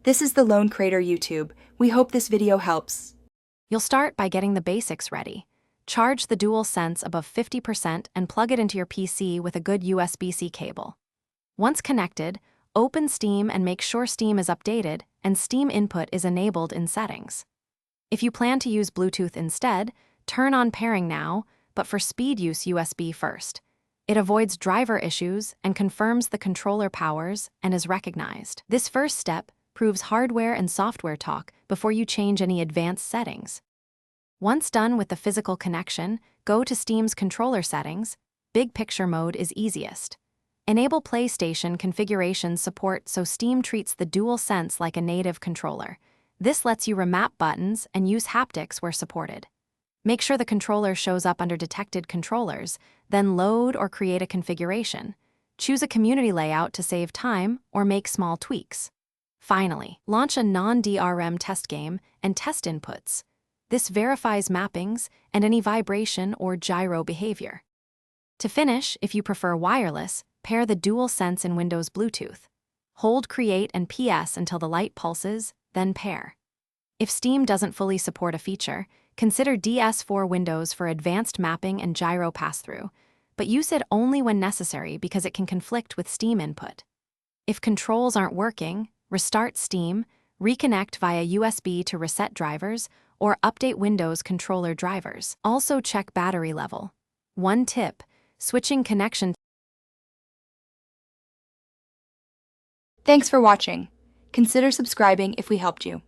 This is the Lone Crater YouTube. We hope this video helps. You'll start by getting the basics ready. Charge the DualSense above 50% and plug it into your PC with a good USB-C cable. Once connected, open Steam and make sure Steam is updated and Steam input is enabled in settings. If you plan to use Bluetooth instead, turn on pairing now, but for speed use USB first. It avoids driver issues and confirms the controller powers and is recognized. This first step proves hardware and software talk before you change any advanced settings. Once done with the physical connection, go to Steam's controller settings. Big picture mode is easiest. Enable PlayStation configuration support so Steam treats the DualSense like a native controller. This lets you remap buttons and use haptics where supported. Make sure the controller shows up under detected controllers, then load or create a configuration. Choose a community layout to save time or make small tweaks. Finally, launch a non-DRM test game and test inputs. This verifies mappings and any vibration or gyro behavior. To finish, if you prefer wireless, pair the DualSense in Windows Bluetooth. Hold Create and PS until the light pulses, then pair. If Steam doesn't fully support a feature, consider DS4 Windows for advanced mapping and gyro pass-through, but use it only when necessary because it can conflict with Steam input. If controls aren't working, restart Steam, reconnect via USB to reset drivers, or update Windows controller drivers. Also check battery level. One tip: switching connection. Thanks for watching. Consider subscribing if we helped you.